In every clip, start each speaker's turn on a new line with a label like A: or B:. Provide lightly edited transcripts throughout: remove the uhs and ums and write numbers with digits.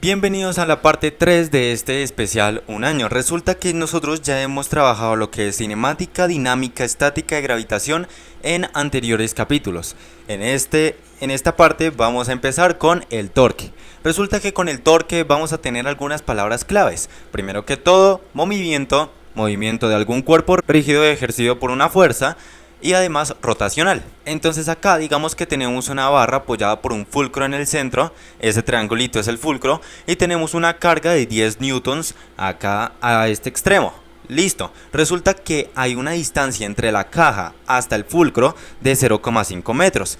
A: Bienvenidos a la parte 3 de este especial Un año. Resulta que nosotros ya hemos trabajado lo que es cinemática, dinámica, estática y gravitación en anteriores capítulos. En esta parte vamos a empezar con el torque. Resulta que con el torque vamos a tener algunas palabras claves. Primero que todo, movimiento de algún cuerpo rígido ejercido por una fuerza y además rotacional. Entonces acá digamos que tenemos una barra apoyada por un fulcro en el centro, ese triangulito es el fulcro, y tenemos una carga de 10 newtons acá a este extremo. Listo, resulta que hay una distancia entre la caja hasta el fulcro de 0,5 metros.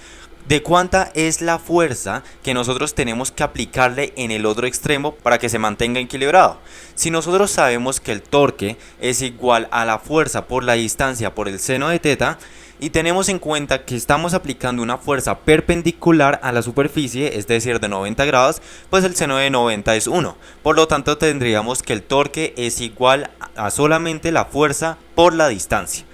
A: ¿De cuánta es la fuerza que nosotros tenemos que aplicarle en el otro extremo para que se mantenga equilibrado? Si nosotros sabemos que el torque es igual a la fuerza por la distancia por el seno de teta y tenemos en cuenta que estamos aplicando una fuerza perpendicular a la superficie, es decir, de 90 grados, pues el seno de 90 es 1. Por lo tanto, tendríamos que el torque es igual a solamente la fuerza por la distancia.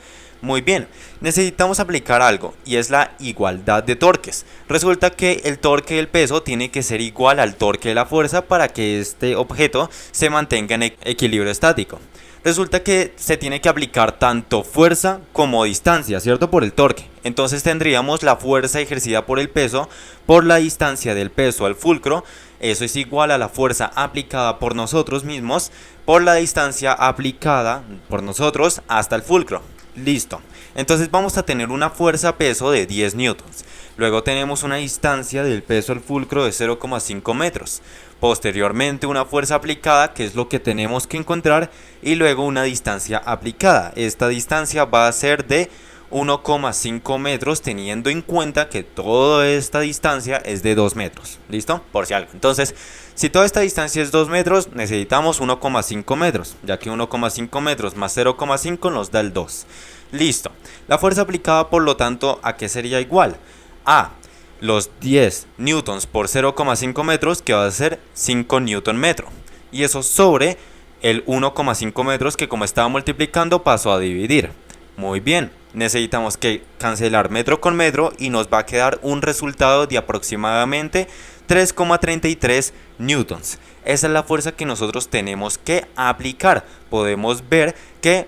A: Muy bien, necesitamos aplicar algo y es la igualdad de torques. Resulta que el torque del peso tiene que ser igual al torque de la fuerza para que este objeto se mantenga en equilibrio estático. Resulta que se tiene que aplicar tanto fuerza como distancia, ¿cierto? Por el torque. Entonces tendríamos la fuerza ejercida por el peso por la distancia del peso al fulcro. Eso es igual a la fuerza aplicada por nosotros mismos por la distancia aplicada por nosotros hasta el fulcro. Listo, entonces vamos a tener una fuerza peso de 10 newtons. Luego tenemos una distancia del peso al fulcro de 0,5 metros. Posteriormente una fuerza aplicada, que es lo que tenemos que encontrar, y luego una distancia aplicada. Esta distancia va a ser de 1,5 metros, teniendo en cuenta que toda esta distancia es de 2 metros. ¿Listo? Por si algo. Entonces, si toda esta distancia es 2 metros, necesitamos 1,5 metros, ya que 1,5 metros más 0,5 nos da el 2. Listo. La fuerza aplicada, por lo tanto, ¿a qué sería igual? A los 10 newtons por 0,5 metros, que va a ser 5 newton metro. Y eso sobre el 1,5 metros que, como estaba multiplicando, pasó a dividir. Muy bien, necesitamos que cancelar metro con metro y nos va a quedar un resultado de aproximadamente 3,33 newtons. Esa es la fuerza que nosotros tenemos que aplicar. Podemos ver que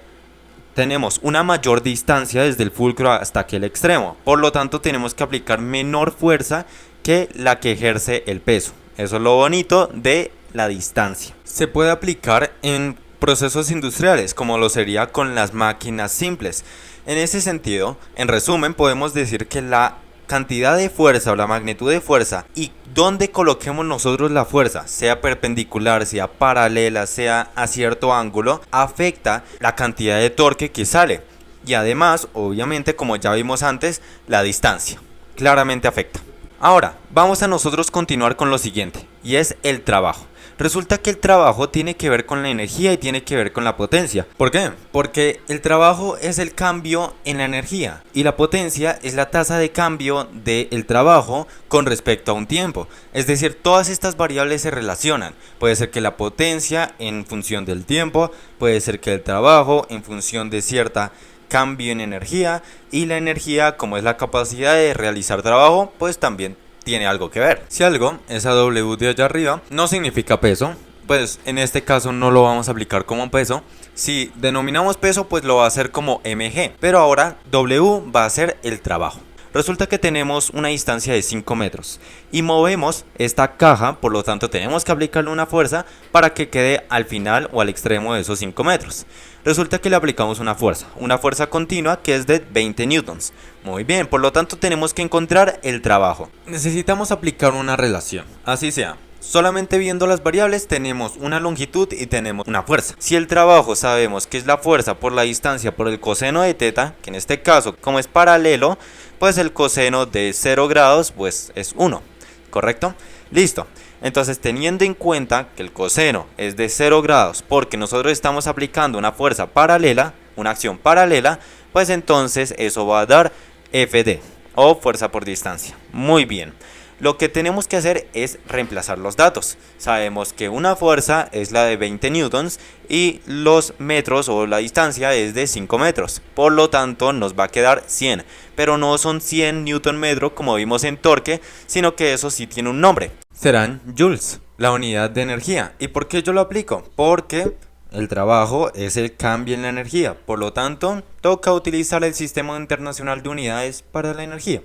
A: tenemos una mayor distancia desde el fulcro hasta aquel extremo. Por lo tanto, tenemos que aplicar menor fuerza que la que ejerce el peso. Eso es lo bonito de la distancia. Se puede aplicar en procesos industriales, como lo sería con las máquinas simples. En ese sentido, en resumen, podemos decir que la cantidad de fuerza o la magnitud de fuerza y dónde coloquemos nosotros la fuerza, sea perpendicular, sea paralela, sea a cierto ángulo, afecta la cantidad de torque que sale. Y además, obviamente, como ya vimos antes, la distancia claramente afecta. Ahora, vamos a nosotros continuar con lo siguiente, y es el trabajo. Resulta que el trabajo tiene que ver con la energía y tiene que ver con la potencia. ¿Por qué? Porque el trabajo es el cambio en la energía y la potencia es la tasa de cambio del trabajo con respecto a un tiempo. Es decir, todas estas variables se relacionan. Puede ser que la potencia en función del tiempo, puede ser que el trabajo en función de cierta cambio en energía, y la energía, como es la capacidad de realizar trabajo, pues también tiene algo que ver. Si algo, esa W de allá arriba, no significa peso, pues en este caso no lo vamos a aplicar como peso. Si denominamos peso, pues lo va a hacer como mg, pero ahora W va a ser el trabajo. Resulta que tenemos una distancia de 5 metros y movemos esta caja, por lo tanto tenemos que aplicarle una fuerza para que quede al final o al extremo de esos 5 metros. Resulta que le aplicamos una fuerza continua que es de 20 newtons. Muy bien, por lo tanto tenemos que encontrar el trabajo. Necesitamos aplicar una relación, así sea. Solamente viendo las variables tenemos una longitud y tenemos una fuerza. Si el trabajo sabemos que es la fuerza por la distancia por el coseno de teta, que en este caso como es paralelo, pues el coseno de 0 grados pues es 1, ¿correcto? Listo. Entonces, teniendo en cuenta que el coseno es de 0 grados porque nosotros estamos aplicando una fuerza paralela, una acción paralela, pues entonces eso va a dar FD o fuerza por distancia. Muy bien. Lo que tenemos que hacer es reemplazar los datos. Sabemos que una fuerza es la de 20 newtons y los metros o la distancia es de 5 metros. Por lo tanto nos va a quedar 100. Pero no son 100 newton metro como vimos en torque, sino que eso sí tiene un nombre. Serán joules. la unidad de energía. ¿Y por qué yo lo aplico? Porque el trabajo es el cambio en la energía. Por lo tanto, toca utilizar el Sistema Internacional de Unidades para la Energía.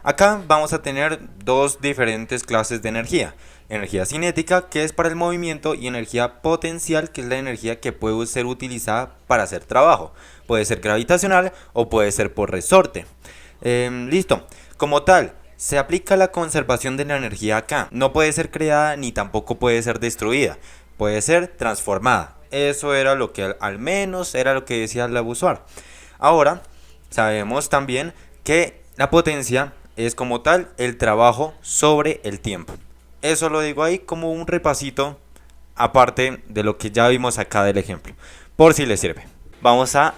A: Acá vamos a tener dos diferentes clases de energía. Energía cinética, que es para el movimiento, y energía potencial, que es la energía que puede ser utilizada para hacer trabajo. Puede ser gravitacional o puede ser por resorte. Listo. Como tal, se aplica la conservación de la energía acá. No puede ser creada ni tampoco puede ser destruida. Puede ser transformada. Eso era lo que al menos era lo que decía Lavoisier. Ahora, sabemos también que la potencia es como tal el trabajo sobre el tiempo. Eso lo digo ahí como un repasito aparte de lo que ya vimos acá del ejemplo, por si les sirve. Vamos a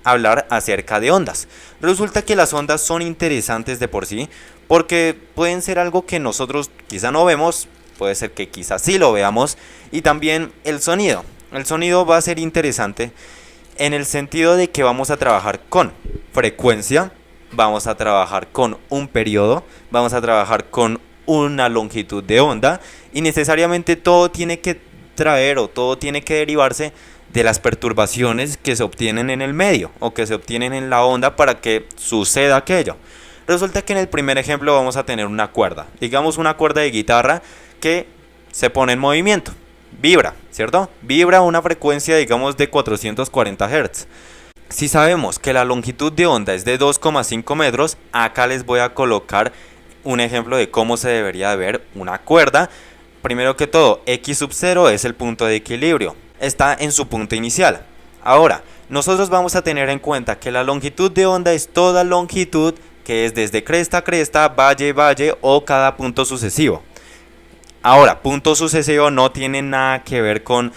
A: hablar acerca de ondas. Resulta que las ondas son interesantes de por sí porque pueden ser algo que nosotros quizá no vemos, puede ser que quizá sí lo veamos, y también el sonido. El sonido va a ser interesante en el sentido de que vamos a trabajar con frecuencia, vamos a trabajar con un periodo, vamos a trabajar con una longitud de onda, y necesariamente todo tiene que traer o todo tiene que derivarse de las perturbaciones que se obtienen en el medio o que se obtienen en la onda para que suceda aquello. Resulta que en el primer ejemplo vamos a tener una cuerda, digamos una cuerda de guitarra que se pone en movimiento, vibra, ¿cierto? Vibra a una frecuencia digamos de 440 Hz. Si sabemos que la longitud de onda es de 2,5 metros, acá les voy a colocar un ejemplo de cómo se debería de ver una cuerda. Primero que todo, X sub 0 es el punto de equilibrio, está en su punto inicial. Ahora, nosotros vamos a tener en cuenta que la longitud de onda es toda longitud que es desde cresta a cresta, valle a valle o cada punto sucesivo. Ahora, punto sucesivo no tiene nada que ver con,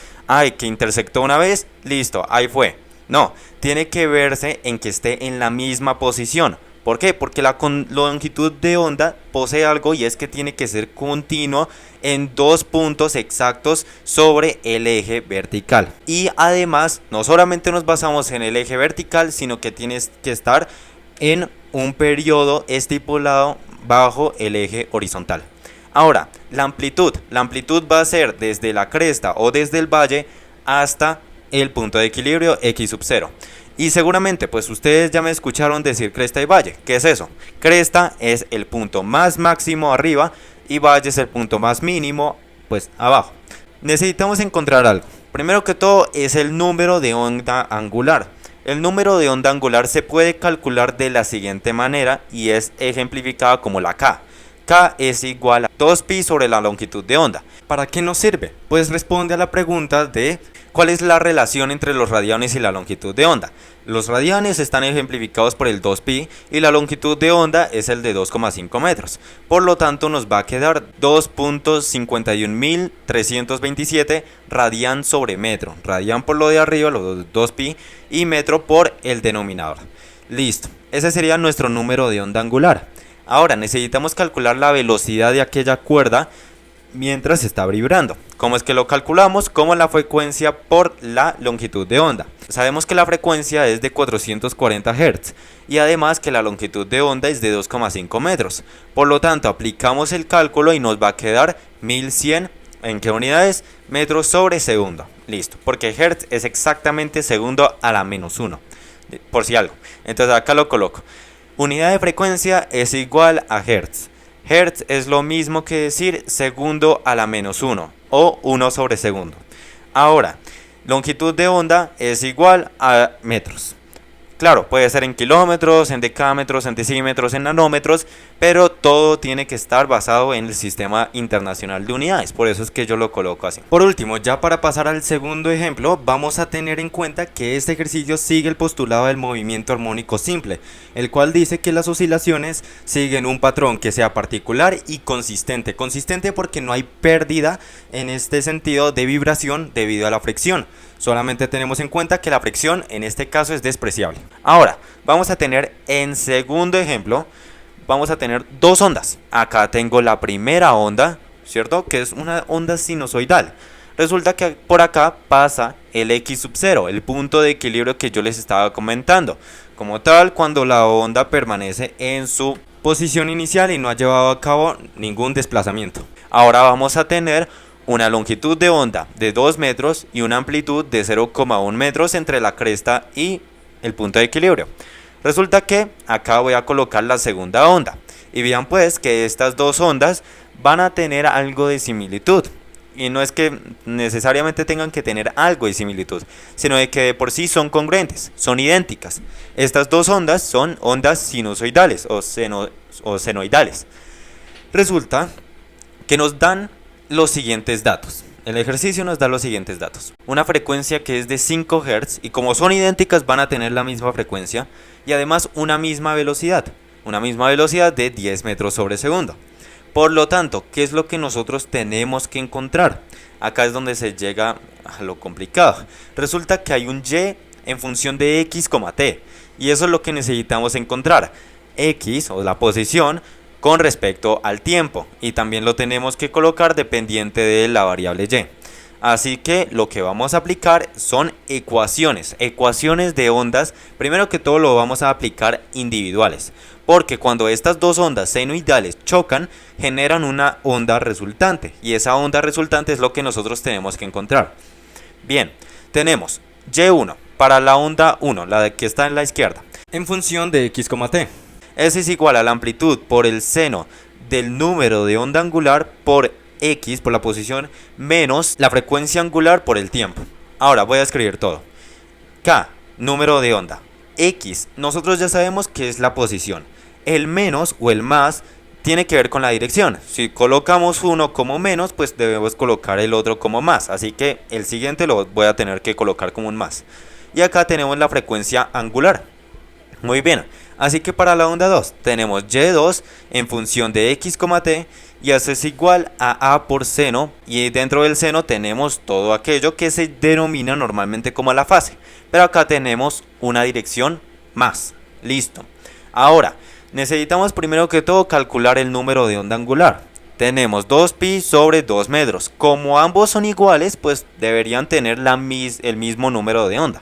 A: que intersectó una vez, listo, ahí fue. No, tiene que verse en que esté en la misma posición. ¿Por qué? Porque la longitud de onda posee algo y es que tiene que ser continuo en dos puntos exactos sobre el eje vertical. Y además, no solamente nos basamos en el eje vertical, sino que tiene que estar en un periodo estipulado bajo el eje horizontal. Ahora, la amplitud va a ser desde la cresta o desde el valle hasta el punto de equilibrio X sub 0. Y seguramente pues ustedes ya me escucharon decir cresta y valle. ¿Qué es eso? Cresta es el punto más máximo arriba y valle es el punto más mínimo pues abajo. Necesitamos encontrar algo. Primero que todo es el número de onda angular. El número de onda angular se puede calcular de la siguiente manera y es ejemplificada como la K. K es igual a 2pi sobre la longitud de onda. ¿Para qué nos sirve? Pues responde a la pregunta de ¿cuál es la relación entre los radianes y la longitud de onda? Los radianes están ejemplificados por el 2pi y la longitud de onda es el de 2,5 metros. Por lo tanto nos va a quedar 2.51327 radian sobre metro. Radian por lo de arriba, los 2pi, y metro por el denominador. Listo, ese sería nuestro número de onda angular. Ahora necesitamos calcular la velocidad de aquella cuerda mientras está vibrando. ¿Cómo es que lo calculamos? Como la frecuencia por la longitud de onda. Sabemos que la frecuencia es de 440 Hz y además que la longitud de onda es de 2,5 metros. Por lo tanto, aplicamos el cálculo y nos va a quedar 1100. ¿En qué unidades? Metros sobre segundo. Listo, porque Hz es exactamente segundo a la menos 1. Por si algo. Entonces acá lo coloco. Unidad de frecuencia es igual a Hz. Hertz es lo mismo que decir segundo a la menos 1 o 1 sobre segundo. Ahora, longitud de onda es igual a metros. Claro, puede ser en kilómetros, en decámetros, en decímetros, en nanómetros, pero todo tiene que estar basado en el Sistema Internacional de Unidades, por eso es que yo lo coloco así. Por último, ya para pasar al segundo ejemplo, vamos a tener en cuenta que este ejercicio sigue el postulado del movimiento armónico simple, el cual dice que las oscilaciones siguen un patrón que sea particular y consistente. Consistente porque no hay pérdida en este sentido de vibración debido a la fricción. Solamente tenemos en cuenta que la fricción en este caso es despreciable. Ahora, vamos a tener en segundo ejemplo, vamos a tener dos ondas. Acá tengo la primera onda, ¿cierto? Que es una onda sinusoidal. Resulta que por acá pasa el X sub 0, el punto de equilibrio que yo les estaba comentando. Como tal, cuando la onda permanece en su posición inicial y no ha llevado a cabo ningún desplazamiento. Ahora vamos a tener una longitud de onda de 2 metros y una amplitud de 0,1 metros entre la cresta y el punto de equilibrio. Resulta que acá voy a colocar la segunda onda. Y vean pues que estas dos ondas van a tener algo de similitud. Y no es que necesariamente tengan que tener algo de similitud, sino de que de por sí son congruentes, son idénticas. Estas dos ondas son ondas sinusoidales o senoidales. Resulta que nos dan los siguientes datos. El ejercicio nos da los siguientes datos. Una frecuencia que es de 5 Hz y como son idénticas van a tener la misma frecuencia y además una misma velocidad de 10 metros sobre segundo. Por lo tanto, ¿qué es lo que nosotros tenemos que encontrar? Acá es donde se llega a lo complicado. Resulta que hay un y en función de x, t y eso es lo que necesitamos encontrar. X o la posición con respecto al tiempo y también lo tenemos que colocar dependiente de la variable y. Así que lo que vamos a aplicar son ecuaciones de ondas. Primero que todo lo vamos a aplicar individuales, porque cuando estas dos ondas senoidales chocan, generan una onda resultante y esa onda resultante es lo que nosotros tenemos que encontrar. Bien, tenemos Y1 para la onda 1, la que está en la izquierda, en función de x, t. S es igual a la amplitud por el seno del número de onda angular por x, por la posición, menos la frecuencia angular por el tiempo. Ahora voy a escribir todo. K, número de onda. X, nosotros ya sabemos que es la posición. El menos o el más tiene que ver con la dirección. Si colocamos uno como menos, pues debemos colocar el otro como más. Así que el siguiente lo voy a tener que colocar como un más. Y acá tenemos la frecuencia angular. Muy bien. Así que para la onda 2 tenemos Y2 en función de x, t y eso es igual a por seno y dentro del seno tenemos todo aquello que se denomina normalmente como la fase. Pero acá tenemos una dirección más. Listo. Ahora, necesitamos primero que todo calcular el número de onda angular. Tenemos 2pi sobre 2 metros. Como ambos son iguales, pues deberían tener el mismo número de onda.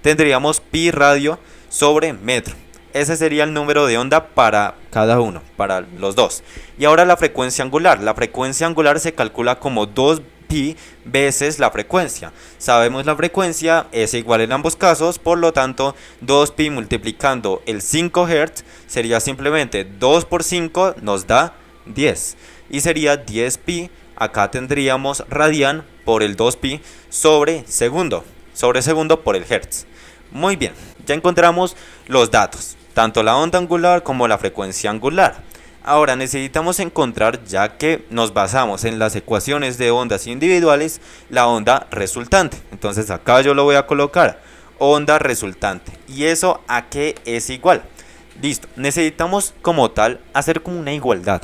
A: Tendríamos pi radio sobre metro. Ese sería el número de onda para cada uno, para los dos. Y ahora la frecuencia angular. La frecuencia angular se calcula como 2pi veces la frecuencia. Sabemos la frecuencia es igual en ambos casos, por lo tanto 2pi multiplicando el 5 Hz sería simplemente 2 por 5 nos da 10. Y sería 10pi, acá tendríamos radian por el 2pi sobre segundo por el Hz. Muy bien, ya encontramos los datos, tanto la onda angular como la frecuencia angular. Ahora necesitamos encontrar, ya que nos basamos en las ecuaciones de ondas individuales, la onda resultante. Entonces acá yo lo voy a colocar, onda resultante. ¿Y eso a qué es igual? Listo, necesitamos como tal hacer como una igualdad,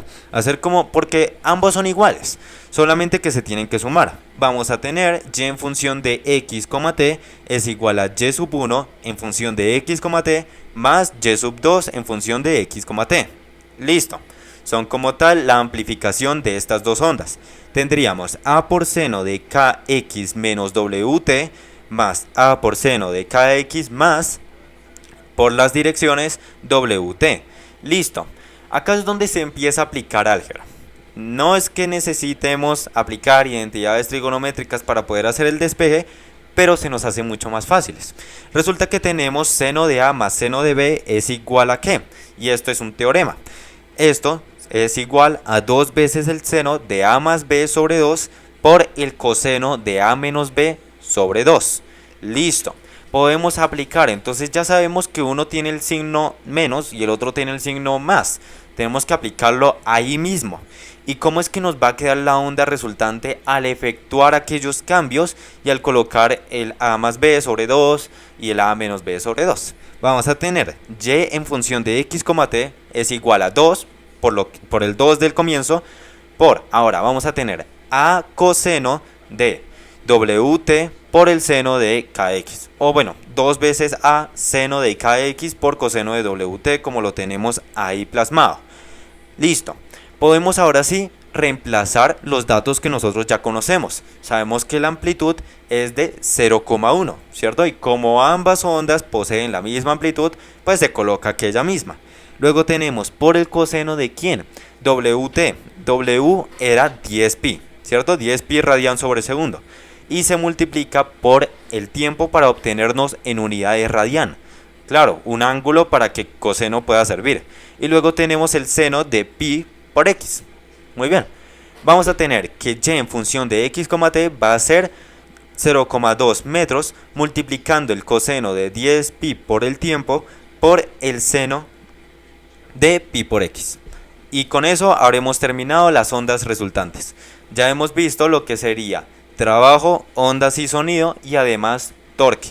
A: porque ambos son iguales, solamente que se tienen que sumar. Vamos a tener y en función de x, t es igual a y sub 1 en función de x, t más y sub 2 en función de x, t. Listo, son como tal la amplificación de estas dos ondas. Tendríamos a por seno de kx menos wt más a por seno de kx más por las direcciones wt. Listo, acá es donde se empieza a aplicar álgebra. No es que necesitemos aplicar identidades trigonométricas para poder hacer el despeje, pero se nos hace mucho más fáciles. Resulta que tenemos seno de a más seno de b es igual a ¿qué? Y esto es un teorema. Esto es igual a 2 veces el seno de a más b sobre 2 por el coseno de a menos b sobre 2. Listo. Podemos aplicar, entonces ya sabemos que uno tiene el signo menos y el otro tiene el signo más. Tenemos que aplicarlo ahí mismo. ¿Y cómo es que nos va a quedar la onda resultante al efectuar aquellos cambios y al colocar el a más b sobre 2 y el a menos b sobre 2? Vamos a tener y en función de x, t es igual a 2 por el 2 del comienzo ahora vamos a tener a coseno de wt por el seno de kx, o bueno, 2 veces a seno de kx por coseno de wt, como lo tenemos ahí plasmado. Listo, podemos ahora sí reemplazar los datos que nosotros ya conocemos. Sabemos que la amplitud es de 0,1, ¿cierto? Y como ambas ondas poseen la misma amplitud, pues se coloca aquella misma. Luego tenemos por el coseno de ¿quién? Wt. W era 10pi. ¿cierto? 10 pi radian sobre segundo. Y se multiplica por el tiempo para obtenernos en unidades radian. Claro, un ángulo para que coseno pueda servir. Y luego tenemos el seno de pi por x. Muy bien. Vamos a tener que y en función de x, t va a ser 0,2 metros multiplicando el coseno de 10 pi por el tiempo por el seno de pi por x. Y con eso habremos terminado las ondas resultantes. Ya hemos visto lo que sería trabajo, ondas y sonido y además torque.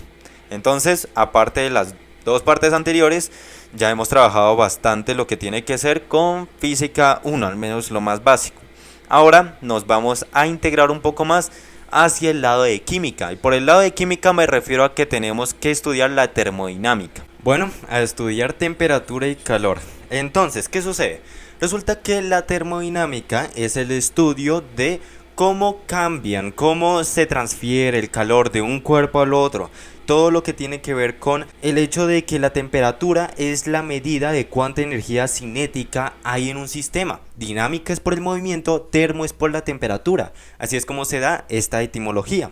A: Entonces, aparte de las dos partes anteriores, ya hemos trabajado bastante lo que tiene que ser con física 1, al menos lo más básico. Ahora nos vamos a integrar un poco más hacia el lado de química. Y por el lado de química me refiero a que tenemos que estudiar la termodinámica. Bueno, a estudiar temperatura y calor. Entonces, ¿qué sucede? Resulta que la termodinámica es el estudio de cómo cambian, cómo se transfiere el calor de un cuerpo al otro. Todo lo que tiene que ver con el hecho de que la temperatura es la medida de cuánta energía cinética hay en un sistema. Dinámica es por el movimiento, termo es por la temperatura. Así es como se da esta etimología.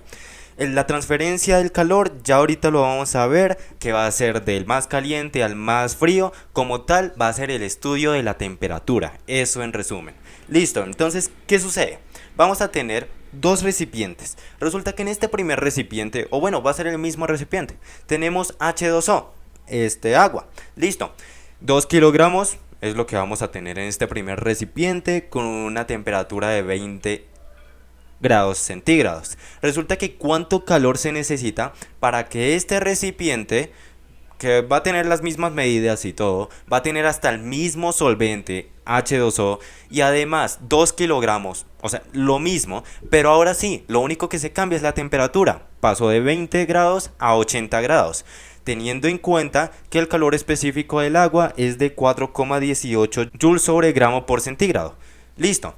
A: La transferencia del calor, ya ahorita lo vamos a ver, que va a ser del más caliente al más frío. Como tal, va a ser el estudio de la temperatura. Eso en resumen. Listo, entonces, ¿qué sucede? Vamos a tener dos recipientes. Resulta que en este primer recipiente, o bueno, va a ser el mismo recipiente, tenemos H2O, agua. Listo, 2 kilogramos es lo que vamos a tener en este primer recipiente con una temperatura de 20 grados centígrados. Resulta que cuánto calor se necesita para que este recipiente, que va a tener las mismas medidas y todo, va a tener hasta el mismo solvente H2O y además 2 kilogramos, o sea, lo mismo, pero ahora sí, lo único que se cambia es la temperatura. Pasó de 20 grados a 80 grados, teniendo en cuenta que el calor específico del agua es de 4,18 joules sobre gramo por centígrado. Listo.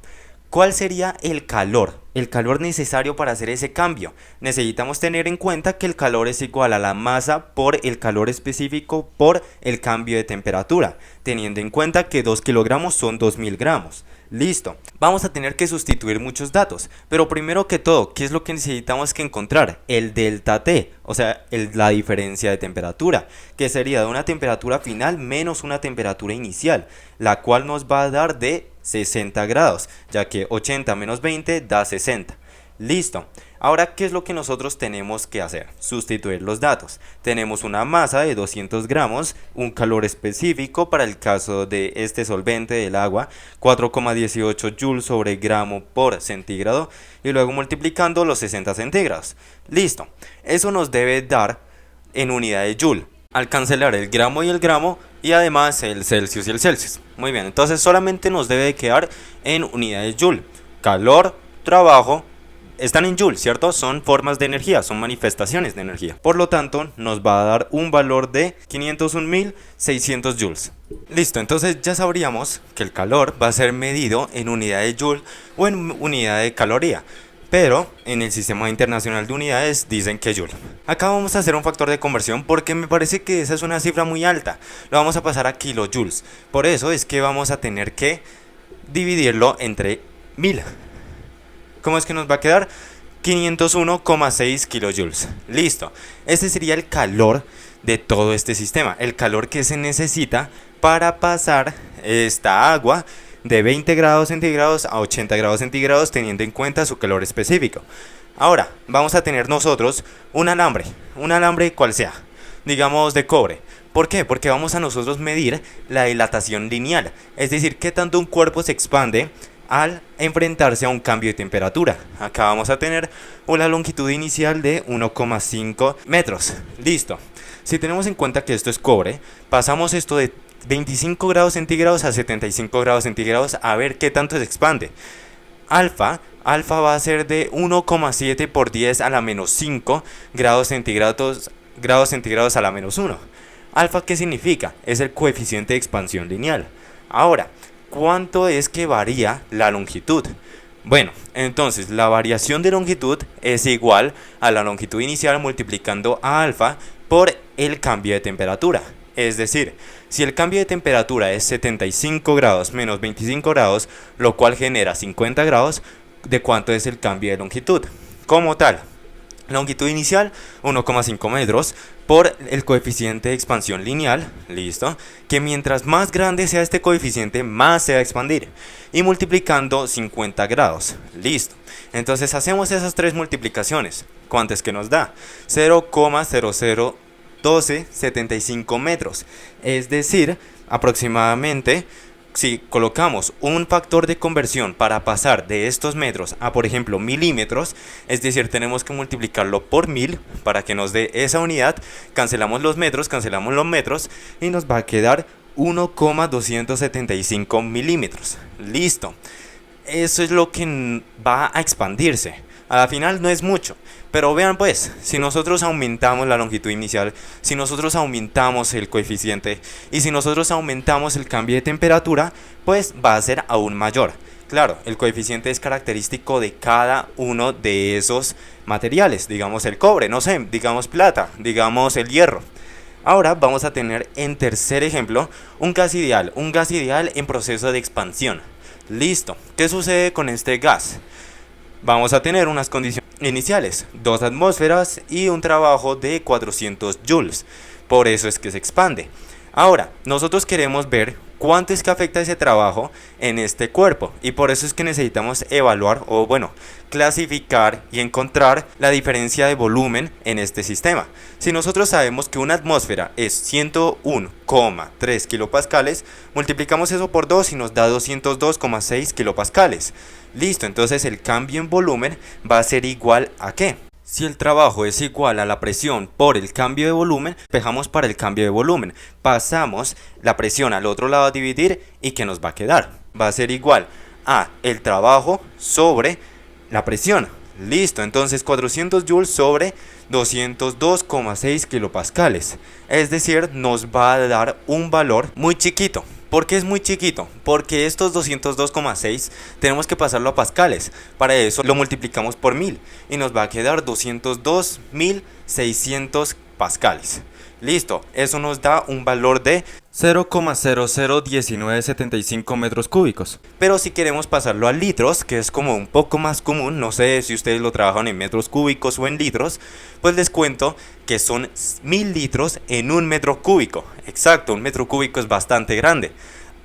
A: ¿Cuál sería el calor? El calor necesario para hacer ese cambio. Necesitamos tener en cuenta que el calor es igual a la masa por el calor específico por el cambio de temperatura, teniendo en cuenta que 2 kilogramos son 2000 gramos. Listo. Vamos a tener que sustituir muchos datos, pero primero que todo, ¿qué es lo que necesitamos que encontrar? El delta T, o sea, la diferencia de temperatura, que sería de una temperatura final menos una temperatura inicial, la cual nos va a dar de 60 grados, ya que 80 menos 20 da 60. Listo. Ahora, ¿qué es lo que nosotros tenemos que hacer? Sustituir los datos. Tenemos una masa de 200 gramos, un calor específico para el caso de este solvente del agua, 4,18 joules sobre gramo por centígrado, y luego multiplicando los 60 centígrados. Listo. Eso nos debe dar en unidades de joule. Al cancelar el gramo y además el Celsius y el Celsius. Muy bien, entonces solamente nos debe quedar en unidades joule. Calor, trabajo, están en joule, ¿cierto? Son formas de energía, son manifestaciones de energía. Por lo tanto, nos va a dar un valor de 501.600 joules. Listo, entonces ya sabríamos que el calor va a ser medido en unidades de joule o en unidad de caloría. Pero en el sistema internacional de unidades dicen que joule. Acá vamos a hacer un factor de conversión porque me parece que esa es una cifra muy alta. Lo vamos a pasar a kilojoules. Por eso es que vamos a tener que dividirlo entre 1000. ¿Cómo es que nos va a quedar? 501,6 kilojoules. Listo. Este sería el calor de todo este sistema. El calor que se necesita para pasar esta agua de 20 grados centígrados a 80 grados centígrados teniendo en cuenta su calor específico. Ahora, vamos a tener nosotros un alambre cual sea, digamos de cobre. ¿Por qué? Porque vamos a nosotros medir la dilatación lineal, es decir, qué tanto un cuerpo se expande al enfrentarse a un cambio de temperatura. Acá vamos a tener una longitud inicial de 1,5 metros. Listo. Si tenemos en cuenta que esto es cobre, pasamos esto de 25 grados centígrados a 75 grados centígrados a ver qué tanto se expande. Alfa va a ser de 1,7 por 10 a la menos 5 grados centígrados a la menos 1. Alfa, ¿qué significa? Es el coeficiente de expansión lineal. Ahora, ¿cuánto es que varía la longitud? Bueno, entonces la variación de longitud es igual a la longitud inicial multiplicando a alfa por el cambio de temperatura. Es decir, si el cambio de temperatura es 75 grados menos 25 grados, lo cual genera 50 grados, de cuánto es el cambio de longitud. Como tal, longitud inicial 1,5 metros por el coeficiente de expansión lineal, listo, que mientras más grande sea este coeficiente, más se va a expandir, y multiplicando 50 grados, listo. Entonces hacemos esas tres multiplicaciones. ¿Cuánto es que nos da? 0,001275 metros, es decir, aproximadamente, si colocamos un factor de conversión para pasar de estos metros a, por ejemplo, milímetros, es decir, tenemos que multiplicarlo por 1000 para que nos dé esa unidad, cancelamos los metros y nos va a quedar 1,275 milímetros. Listo. Eso es lo que va a expandirse. A la final no es mucho, pero vean pues, si nosotros aumentamos la longitud inicial, si nosotros aumentamos el coeficiente y si nosotros aumentamos el cambio de temperatura, pues va a ser aún mayor. Claro, el coeficiente es característico de cada uno de esos materiales, digamos el cobre, no sé, digamos plata, digamos el hierro. Ahora vamos a tener en tercer ejemplo un gas ideal en proceso de expansión. Listo, ¿qué sucede con este gas? Vamos a tener unas condiciones iniciales, 2 atmósferas y un trabajo de 400 joules. Por eso es que se expande. Ahora, nosotros queremos ver cuánto es que afecta ese trabajo en este cuerpo. Y por eso es que necesitamos evaluar o clasificar y encontrar la diferencia de volumen en este sistema. Si nosotros sabemos que una atmósfera es 101,3 kilopascales, multiplicamos eso por 2 y nos da 202,6 kilopascales. Listo, entonces el cambio en volumen va a ser igual a ¿qué? Si el trabajo es igual a la presión por el cambio de volumen, despejamos para el cambio de volumen. Pasamos la presión al otro lado a dividir y ¿qué nos va a quedar? Va a ser igual a el trabajo sobre la presión. Listo, entonces 400 joules sobre 202,6 kilopascales. Es decir, nos va a dar un valor muy chiquito. ¿Por qué es muy chiquito? Porque estos 202,6 tenemos que pasarlo a pascales. Para eso lo multiplicamos por 1000 y nos va a quedar 202.600 pascales. Listo, eso nos da un valor de 0,001975 metros cúbicos. Pero si queremos pasarlo a litros, que es como un poco más común, no sé si ustedes lo trabajan en metros cúbicos o en litros, pues les cuento que son 1000 litros en un metro cúbico. Exacto, un metro cúbico es bastante grande.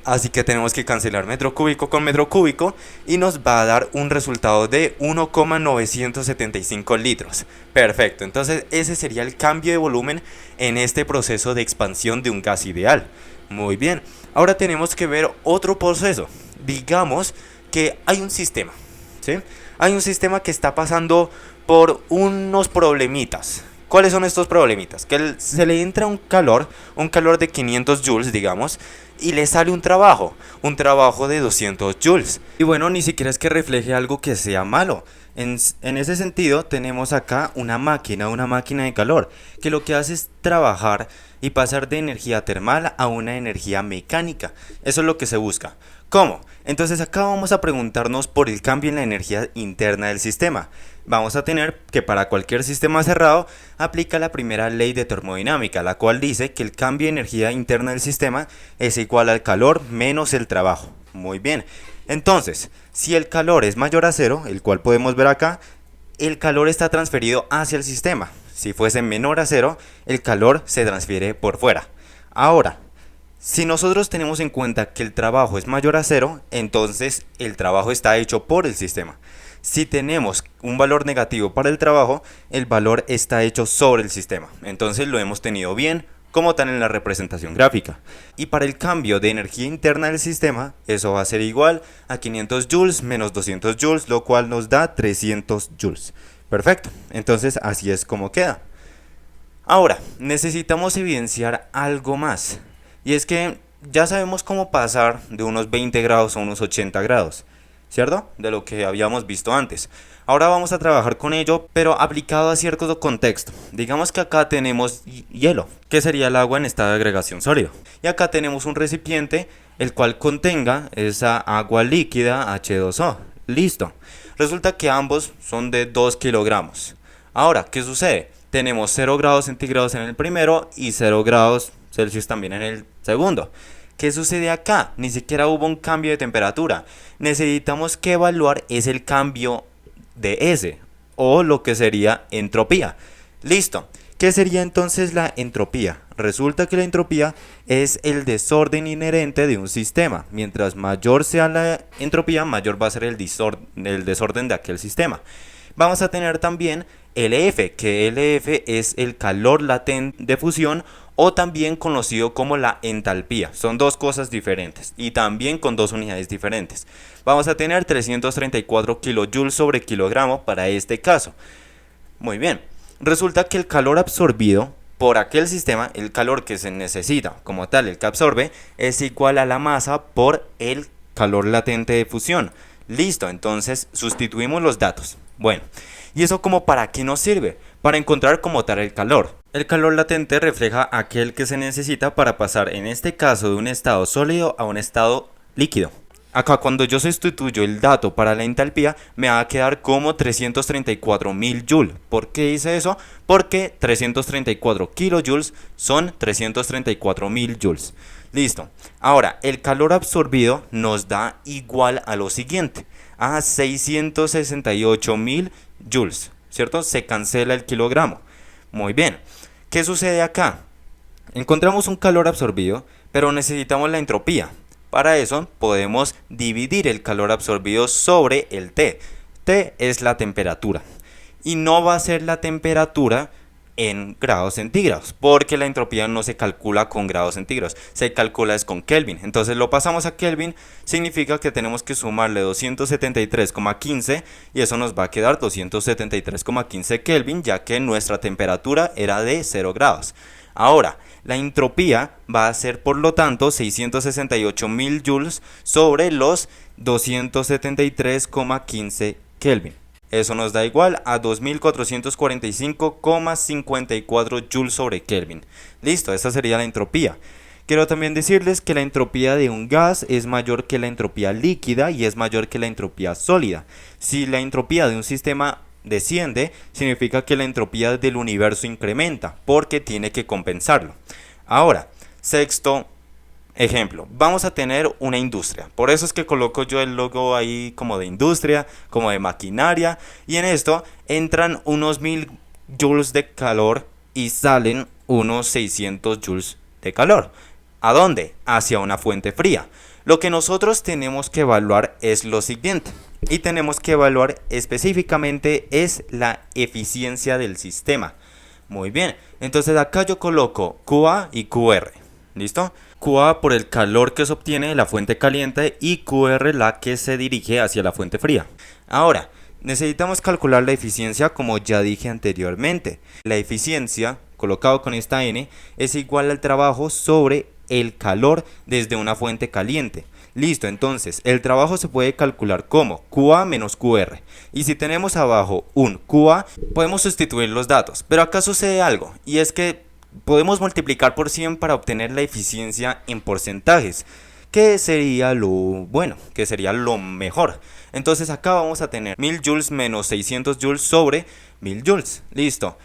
A: Así que tenemos que cancelar metro cúbico con metro cúbico y nos va a dar un resultado de 1,975 litros. Perfecto, entonces ese sería el cambio de volumen en este proceso de expansión de un gas ideal. Muy bien, ahora tenemos que ver otro proceso. Digamos que hay un sistema, ¿sí? Hay un sistema que está pasando por unos problemitas. ¿Cuáles son estos problemitas? Que se le entra un calor de 500 joules, digamos, y le sale un trabajo de 200 joules. Y bueno, ni siquiera es que refleje algo que sea malo. En ese sentido, tenemos acá una máquina de calor, que lo que hace es trabajar y pasar de energía termal a una energía mecánica. Eso es lo que se busca. ¿Cómo? Entonces acá vamos a preguntarnos por el cambio en la energía interna del sistema. Vamos a tener que para cualquier sistema cerrado aplica la primera ley de termodinámica, la cual dice que el cambio de energía interna del sistema es igual al calor menos el trabajo. Muy bien, entonces, si el calor es mayor a cero, el cual podemos ver acá, el calor está transferido hacia el sistema. Si fuese menor a cero, el calor se transfiere por fuera. Ahora, si nosotros tenemos en cuenta que el trabajo es mayor a cero, entonces el trabajo está hecho por el sistema. Si tenemos un valor negativo para el trabajo, el valor está hecho sobre el sistema. Entonces lo hemos tenido bien como tal en la representación gráfica. Y para el cambio de energía interna del sistema, eso va a ser igual a 500 joules menos 200 joules, lo cual nos da 300 joules. Perfecto, entonces así es como queda. Ahora, necesitamos evidenciar algo más. Y es que ya sabemos cómo pasar de unos 20 grados a unos 80 grados, ¿cierto? De lo que habíamos visto antes. Ahora vamos a trabajar con ello, pero aplicado a cierto contexto. Digamos que acá tenemos hielo, que sería el agua en estado de agregación sólido. Y acá tenemos un recipiente, el cual contenga esa agua líquida H2O. Listo. Resulta que ambos son de 2 kilogramos. Ahora, ¿qué sucede? Tenemos 0 grados centígrados en el primero y 0 grados Celsius también en el segundo. ¿Qué sucede acá? Ni siquiera hubo un cambio de temperatura. Necesitamos que evaluar es el cambio de S, o lo que sería entropía. Listo. ¿Qué sería entonces la entropía? Resulta que la entropía es el desorden inherente de un sistema. Mientras mayor sea la entropía, mayor va a ser el desorden de aquel sistema. Vamos a tener también LF, que LF es el calor latente de fusión, o también conocido como la entalpía. Son dos cosas diferentes y también con dos unidades diferentes. Vamos a tener 334 kilojoules sobre kilogramo para este caso. Muy bien. Resulta que el calor absorbido por aquel sistema, el calor que se necesita como tal, el que absorbe, es igual a la masa por el calor latente de fusión. Listo, entonces sustituimos los datos. Bueno, ¿y eso como para qué nos sirve? Para encontrar como tal el calor. El calor latente refleja aquel que se necesita para pasar, en este caso, de un estado sólido a un estado líquido. Acá cuando yo sustituyo el dato para la entalpía me va a quedar como 334.000 joules. ¿Por qué hice eso? Porque 334 kilojoules son 334.000 joules. Listo. Ahora, el calor absorbido nos da igual a lo siguiente, a 668.000 joules, ¿cierto? Se cancela el kilogramo. Muy bien. ¿Qué sucede acá? Encontramos un calor absorbido, pero necesitamos la entropía. Para eso podemos dividir el calor absorbido sobre el T. T es la temperatura. Y no va a ser la temperatura en grados centígrados, porque la entropía no se calcula con grados centígrados, se calcula es con Kelvin. Entonces lo pasamos a Kelvin, significa que tenemos que sumarle 273,15 y eso nos va a quedar 273,15 Kelvin, ya que nuestra temperatura era de 0 grados. Ahora, la entropía va a ser por lo tanto 668.000 joules sobre los 273,15 Kelvin. Eso nos da igual a 2445,54 joules sobre Kelvin. Listo, esa sería la entropía. Quiero también decirles que la entropía de un gas es mayor que la entropía líquida y es mayor que la entropía sólida. Si la entropía de un sistema desciende, significa que la entropía del universo incrementa, porque tiene que compensarlo. Ahora, sexto ejemplo, vamos a tener una industria. Por eso es que coloco yo el logo ahí como de industria, como de maquinaria, y en esto entran unos 1000 joules de calor y salen unos 600 joules de calor. ¿A dónde? Hacia una fuente fría. Lo que nosotros tenemos que evaluar es lo siguiente. Y tenemos que evaluar específicamente es la eficiencia del sistema. Muy bien, entonces acá yo coloco QA y QR. ¿Listo? QA por el calor que se obtiene de la fuente caliente y QR la que se dirige hacia la fuente fría. Ahora, necesitamos calcular la eficiencia como ya dije anteriormente. La eficiencia, colocado con esta N, es igual al trabajo sobre el calor desde una fuente caliente. Listo, entonces el trabajo se puede calcular como QA menos QR. Y si tenemos abajo un QA, podemos sustituir los datos. Pero acá sucede algo, y es que podemos multiplicar por 100 para obtener la eficiencia en porcentajes, que sería lo bueno, que sería lo mejor. Entonces acá vamos a tener 1000 joules menos 600 joules sobre 1000 joules. Listo.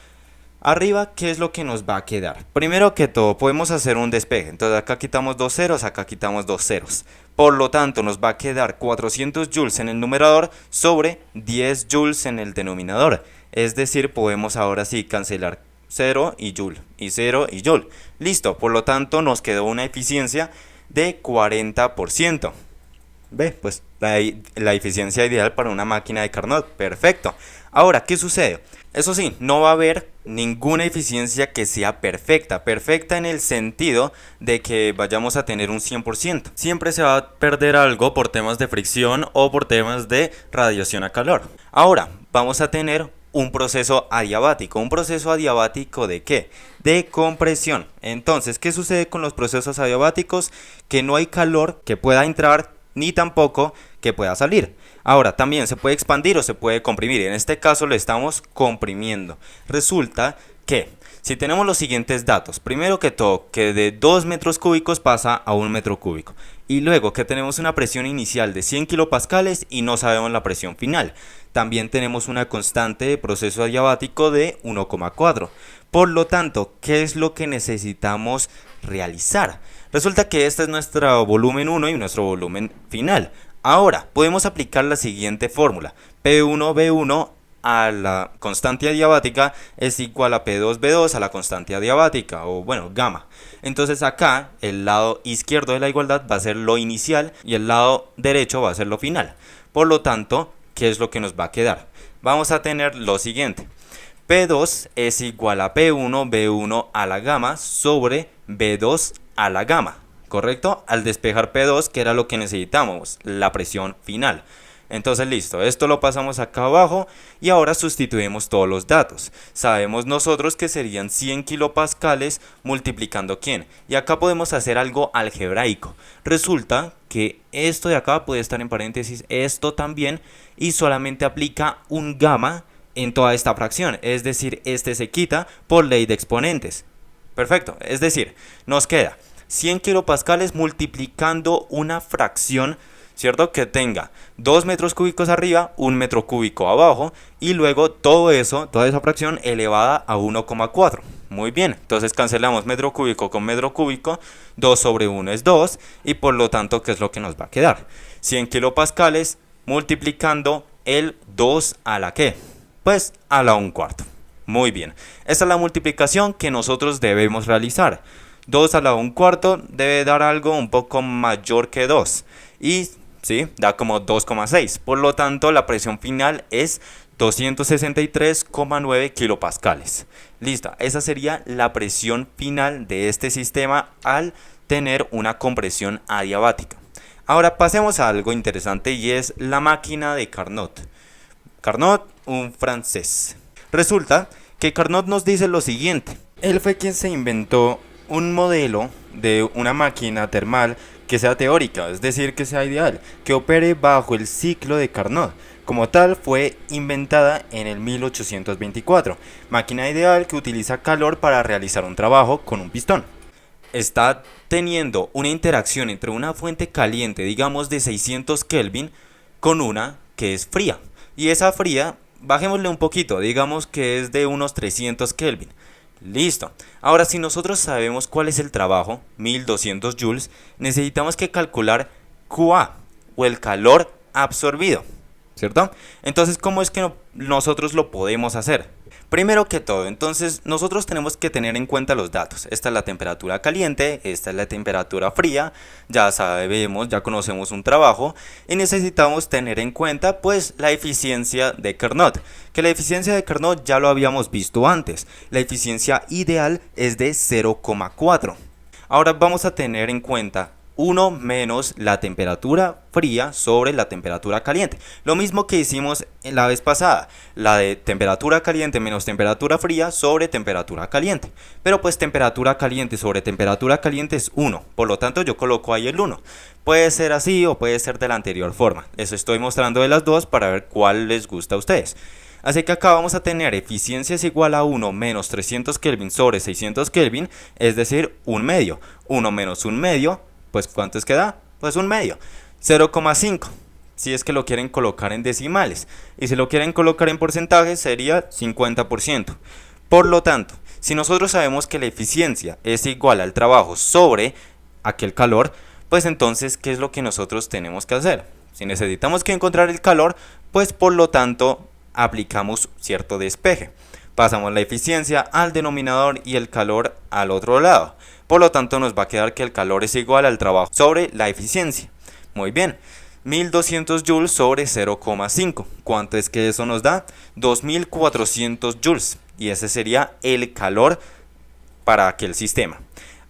A: Arriba, ¿qué es lo que nos va a quedar? Primero que todo, podemos hacer un despeje. Entonces acá quitamos dos ceros, acá quitamos dos ceros. Por lo tanto, nos va a quedar 400 joules en el numerador sobre 10 joules en el denominador. Es decir, podemos ahora sí cancelar 0 y joule, y 0 y joule. Listo, por lo tanto nos quedó una eficiencia de 40%. Ve, pues la eficiencia ideal para una máquina de Carnot. Perfecto. Ahora, ¿qué sucede? Eso sí, no va a haber ninguna eficiencia que sea perfecta. Perfecta en el sentido de que vayamos a tener un 100%. Siempre se va a perder algo por temas de fricción o por temas de radiación a calor. Ahora, vamos a tener un proceso adiabático. ¿Un proceso adiabático de qué? De compresión. Entonces, ¿qué sucede con los procesos adiabáticos? Que no hay calor que pueda entrar ni tampoco que pueda salir. Ahora, también se puede expandir o se puede comprimir. En este caso lo estamos comprimiendo. Resulta que si tenemos los siguientes datos, primero que todo, que de 2 metros cúbicos pasa a 1 metro cúbico. Y luego que tenemos una presión inicial de 100 kilopascales y no sabemos la presión final. También tenemos una constante de proceso adiabático de 1,4. Por lo tanto, ¿qué es lo que necesitamos realizar? Resulta que este es nuestro volumen 1 y nuestro volumen final. Ahora, podemos aplicar la siguiente fórmula. P1V1 a la constante adiabática es igual a P2V2 a la constante adiabática, o bueno, gamma. Entonces acá el lado izquierdo de la igualdad va a ser lo inicial y el lado derecho va a ser lo final. Por lo tanto, ¿qué es lo que nos va a quedar? Vamos a tener lo siguiente. P2 es igual a P1V1 a la gamma sobre V2 a la gamma, ¿correcto? Al despejar P2, que era lo que necesitamos, la presión final. Entonces listo, esto lo pasamos acá abajo y ahora sustituimos todos los datos. Sabemos nosotros que serían 100 kilopascales multiplicando ¿quién? Y acá podemos hacer algo algebraico. Resulta que esto de acá puede estar en paréntesis, esto también, y solamente aplica un gamma en toda esta fracción. Es decir, este se quita por ley de exponentes. Perfecto, es decir, nos queda 100 kilopascales multiplicando una fracción, ¿cierto? Que tenga 2 metros cúbicos arriba, 1 metro cúbico abajo y luego todo eso, toda esa fracción elevada a 1,4. Muy bien, entonces cancelamos metro cúbico con metro cúbico, 2 sobre 1 es 2 y por lo tanto, ¿qué es lo que nos va a quedar? 100 kilopascales multiplicando el 2 a la ¿qué? Pues a la 1/4. Muy bien, esta es la multiplicación que nosotros debemos realizar. 2 a la 1/4 debe dar algo un poco mayor que 2 y ¿sí? Da como 2,6. Por lo tanto, la presión final es 263,9 kilopascales. Lista, esa sería la presión final de este sistema al tener una compresión adiabática. Ahora pasemos a algo interesante y es la máquina de Carnot. Carnot, un francés. Resulta que Carnot nos dice lo siguiente. Él fue quien se inventó un modelo de una máquina termal que sea teórica, es decir, que sea ideal, que opere bajo el ciclo de Carnot. Como tal, fue inventada en el 1824. Máquina ideal que utiliza calor para realizar un trabajo con un pistón. Está teniendo una interacción entre una fuente caliente, digamos de 600 Kelvin, con una que es fría. Y esa fría, bajémosle un poquito, digamos que es de unos 300 Kelvin. Listo. Ahora, si nosotros sabemos cuál es el trabajo, 1200 joules, necesitamos que calcular QA, o el calor absorbido, ¿cierto? Entonces, ¿cómo es que nosotros lo podemos hacer? Primero que todo, entonces, nosotros tenemos que tener en cuenta los datos. Esta es la temperatura caliente, esta es la temperatura fría, ya sabemos, ya conocemos un trabajo y necesitamos tener en cuenta, pues, la eficiencia de Carnot. Que la eficiencia de Carnot ya lo habíamos visto antes. La eficiencia ideal es de 0,4. Ahora vamos a tener en cuenta 1 menos la temperatura fría sobre la temperatura caliente. Lo mismo que hicimos en la vez pasada, la de temperatura caliente menos temperatura fría sobre temperatura caliente. Pero pues temperatura caliente sobre temperatura caliente es 1, por lo tanto yo coloco ahí el 1. Puede ser así o puede ser de la anterior forma. Eso estoy mostrando de las dos para ver cuál les gusta a ustedes. Así que acá vamos a tener eficiencia es igual a 1 menos 300 Kelvin sobre 600 Kelvin, es decir, 1 medio. 1 menos 1 medio, pues ¿cuánto queda? Pues 1 medio. 0,5, si es que lo quieren colocar en decimales. Y si lo quieren colocar en porcentajes sería 50%. Por lo tanto, si nosotros sabemos que la eficiencia es igual al trabajo sobre aquel calor, pues entonces, ¿qué es lo que nosotros tenemos que hacer? Si necesitamos que encontrar el calor, pues por lo tanto aplicamos cierto despeje. Pasamos la eficiencia al denominador y el calor al otro lado. Por lo tanto nos va a quedar que el calor es igual al trabajo sobre la eficiencia. Muy bien, 1200 joules sobre 0,5. ¿Cuánto es que eso nos da? 2400 joules. Y ese sería el calor para aquel sistema.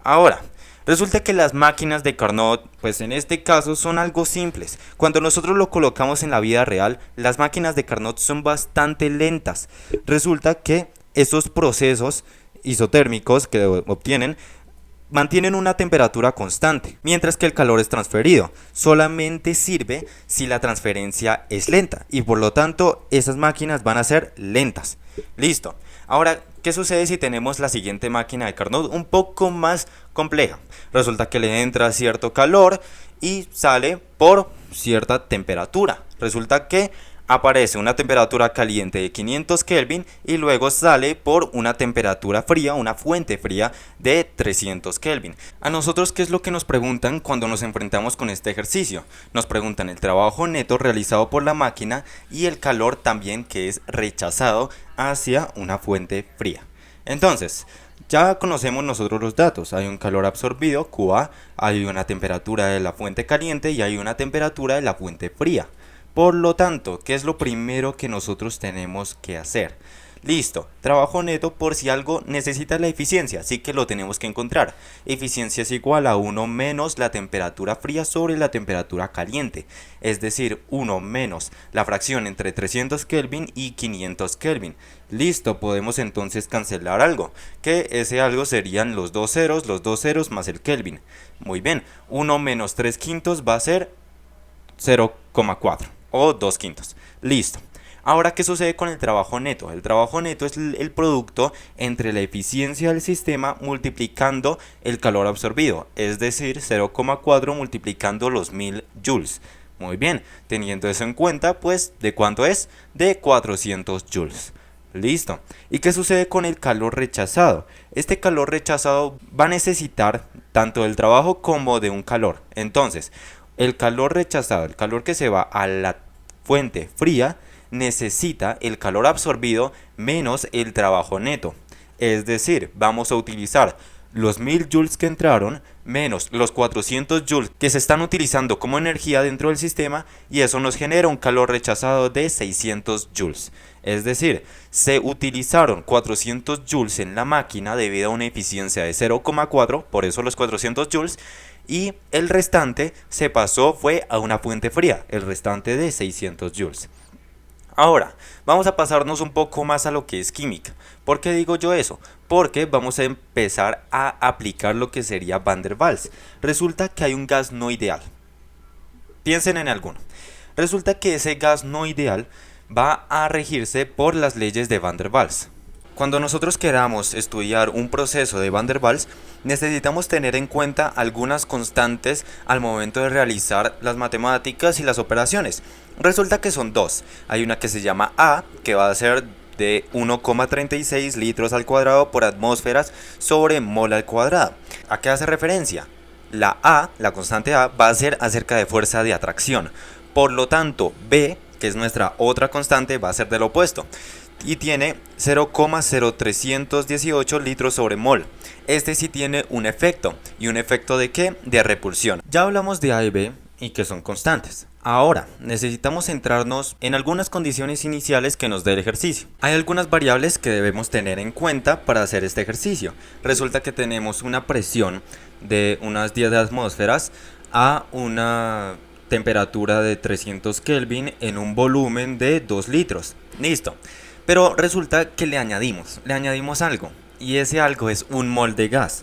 A: Ahora, resulta que las máquinas de Carnot, pues en este caso son algo simples. Cuando nosotros lo colocamos en la vida real, las máquinas de Carnot son bastante lentas. Resulta que esos procesos isotérmicos que obtienen mantienen una temperatura constante, mientras que el calor es transferido. Solamente sirve si la transferencia es lenta y por lo tanto esas máquinas van a ser lentas. Listo. Ahora, ¿Qué sucede si tenemos la siguiente máquina de Carnot un poco más compleja? Resulta que le entra cierto calor y sale por cierta temperatura. Resulta que aparece una temperatura caliente de 500 Kelvin y luego sale por una temperatura fría, una fuente fría de 300 Kelvin. A nosotros, ¿qué es lo que nos preguntan cuando nos enfrentamos con este ejercicio? Nos preguntan el trabajo neto realizado por la máquina y el calor también que es rechazado hacia una fuente fría. Entonces, ya conocemos nosotros los datos. Hay un calor absorbido, QA, hay una temperatura de la fuente caliente y hay una temperatura de la fuente fría. Por lo tanto, ¿qué es lo primero que nosotros tenemos que hacer? Listo, trabajo neto por si algo necesita la eficiencia, así que lo tenemos que encontrar. Eficiencia es igual a 1 menos la temperatura fría sobre la temperatura caliente, es decir, 1 menos la fracción entre 300 Kelvin y 500 Kelvin. Listo, podemos entonces cancelar algo, que ese algo serían los dos ceros más el Kelvin. Muy bien, 1 menos 3 quintos va a ser 0,4 o 2 quintos. Listo. Ahora, ¿qué sucede con el trabajo neto? El trabajo neto es el producto entre la eficiencia del sistema multiplicando el calor absorbido, es decir, 0,4 multiplicando los 1000 joules. Muy bien, teniendo eso en cuenta, pues, ¿de cuánto es? De 400 joules. Listo. ¿Y qué sucede con el calor rechazado? Este calor rechazado va a necesitar tanto del trabajo como de un calor. Entonces, el calor rechazado, el calor que se va a la fuente fría, necesita el calor absorbido menos el trabajo neto. Es decir, vamos a utilizar los 1000 joules que entraron menos los 400 joules que se están utilizando como energía dentro del sistema, y eso nos genera un calor rechazado de 600 joules. Es decir, se utilizaron 400 joules en la máquina debido a una eficiencia de 0,4, por eso los 400 joules, y el restante se pasó fue a una fuente fría, el restante de 600 joules. Ahora, vamos a pasarnos un poco más a lo que es química. ¿Por qué digo yo eso? Porque vamos a empezar a aplicar lo que sería Van der Waals. Resulta que hay un gas no ideal. Piensen en alguno. Resulta que ese gas no ideal va a regirse por las leyes de Van der Waals. Cuando nosotros queramos estudiar un proceso de Van der Waals, necesitamos tener en cuenta algunas constantes al momento de realizar las matemáticas y las operaciones. Resulta que son dos. Hay una que se llama A, que va a ser de 1,36 litros al cuadrado por atmósferas sobre mol al cuadrado. ¿A qué hace referencia? La A, la constante A, va a ser acerca de fuerza de atracción. Por lo tanto, B, que es nuestra otra constante, va a ser del opuesto y tiene 0,0318 litros sobre mol. Este sí tiene un efecto. ¿Y un efecto de qué? De repulsión. Ya hablamos de A y B y que son constantes. Ahora, necesitamos centrarnos en algunas condiciones iniciales que nos dé el ejercicio. Hay algunas variables que debemos tener en cuenta para hacer este ejercicio. Resulta que tenemos una presión de unas 10 atmósferas a una temperatura de 300 Kelvin en un volumen de 2 litros. Listo. Pero resulta que le añadimos algo, y ese algo es un mol de gas.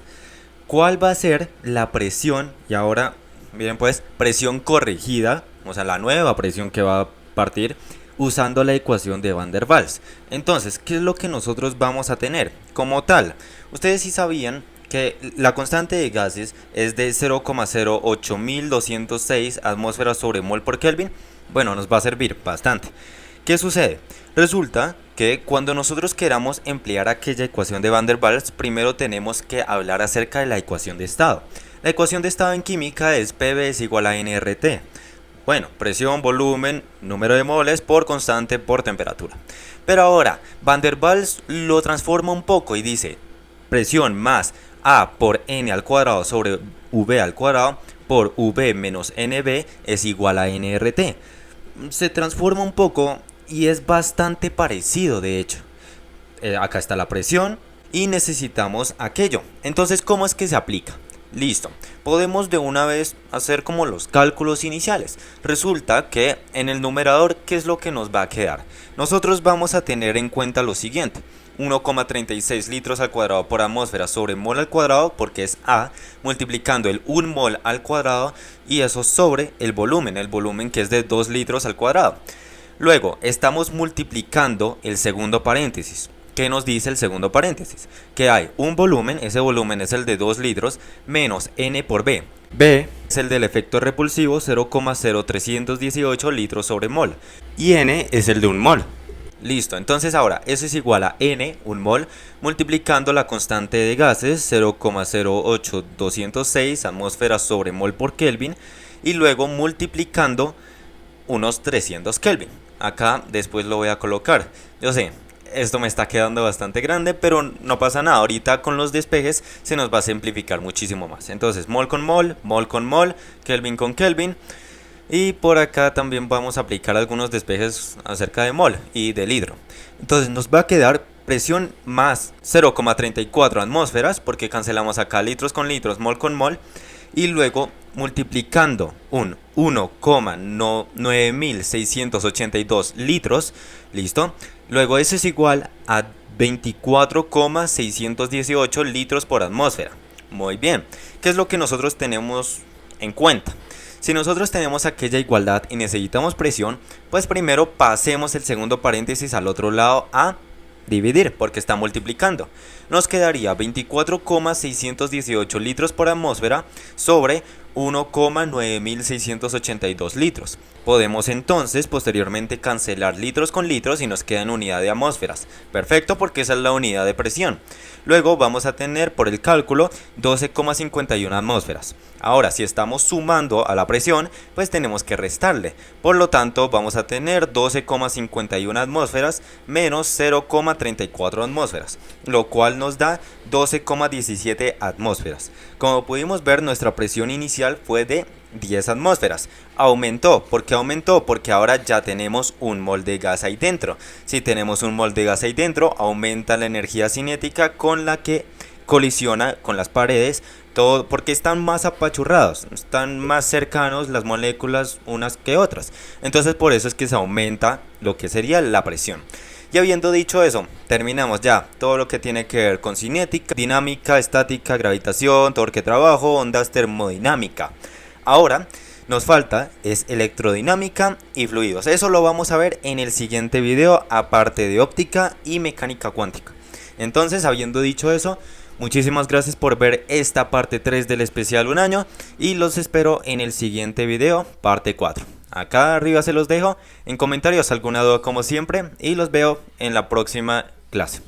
A: ¿Cuál va a ser la presión? Y ahora, miren pues, presión corregida, o sea, la nueva presión que va a partir usando la ecuación de Van der Waals. Entonces, ¿qué es lo que nosotros vamos a tener? Como tal, ustedes sí sabían que la constante de gases es de 0,08206 atmósferas sobre mol por Kelvin. Bueno, nos va a servir bastante. ¿Qué sucede? Resulta que cuando nosotros queramos emplear aquella ecuación de Van der Waals, primero tenemos que hablar acerca de la ecuación de estado. La ecuación de estado en química es PV es igual a nRT. Bueno, presión, volumen, número de moles por constante por temperatura. Pero ahora, Van der Waals lo transforma un poco y dice presión más A por N al cuadrado sobre V al cuadrado por V menos NB es igual a nRT. Se transforma un poco y es bastante parecido, de hecho. Acá está la presión y necesitamos aquello. Entonces, ¿cómo es que se aplica? Listo, podemos de una vez hacer como los cálculos iniciales. Resulta que en el numerador, ¿qué es lo que nos va a quedar? Nosotros vamos a tener en cuenta lo siguiente: 1,36 litros al cuadrado por atmósfera sobre mol al cuadrado, porque es A, multiplicando el 1 mol al cuadrado, y eso sobre el volumen que es de 2 litros al cuadrado. Luego estamos multiplicando el segundo paréntesis. ¿Qué nos dice el segundo paréntesis? Que hay un volumen, ese volumen es el de 2 litros, menos N por B. B es el del efecto repulsivo, 0,0318 litros sobre mol. Y N es el de un mol. Listo, entonces ahora eso es igual a N, un mol, multiplicando la constante de gases, 0,08206 atmósferas sobre mol por Kelvin, y luego multiplicando unos 300 Kelvin. Acá después lo voy a colocar. Yo sé, esto me está quedando bastante grande, pero no pasa nada. Ahorita con los despejes se nos va a simplificar muchísimo más. Entonces, mol, con mol, Kelvin con Kelvin. Y por acá también vamos a aplicar algunos despejes acerca de mol y del hidro. Entonces nos va a quedar presión más 0,34 atmósferas, porque cancelamos acá litros con litros, mol con mol. Y luego multiplicando un 1,9682 litros, listo. Luego eso es igual a 24,618 litros por atmósfera. Muy bien, ¿qué es lo que nosotros tenemos en cuenta? Si nosotros tenemos aquella igualdad y necesitamos presión, pues primero pasemos el segundo paréntesis al otro lado a dividir, porque está multiplicando. Nos quedaría 24,618 litros por atmósfera sobre 1,9682 litros. Podemos entonces posteriormente cancelar litros con litros y nos queda en unidad de atmósferas. Perfecto, porque esa es la unidad de presión. Luego vamos a tener por el cálculo 12,51 atmósferas. Ahora, si estamos sumando a la presión, pues tenemos que restarle. Por lo tanto, vamos a tener 12,51 atmósferas menos 0,34 atmósferas, lo cual nos da 12,17 atmósferas. Como pudimos ver, nuestra presión inicial fue de 10 atmósferas. Aumentó. ¿Por qué aumentó? Porque ahora ya tenemos un mol de gas ahí dentro. Si tenemos un mol de gas ahí dentro, aumenta la energía cinética con la que colisiona con las paredes, todo porque están más apachurrados, están más cercanos las moléculas unas que otras. Entonces por eso es que se aumenta lo que sería la presión. Y habiendo dicho eso, terminamos ya todo lo que tiene que ver con cinética, dinámica, estática, gravitación, torque, trabajo, ondas, termodinámica. Ahora nos falta es electrodinámica y fluidos. Eso lo vamos a ver en el siguiente video, aparte de óptica y mecánica cuántica. Entonces, habiendo dicho eso, muchísimas gracias por ver esta parte 3 del especial un año y los espero en el siguiente video, parte 4. Acá arriba se los dejo, en comentarios alguna duda como siempre y los veo en la próxima clase.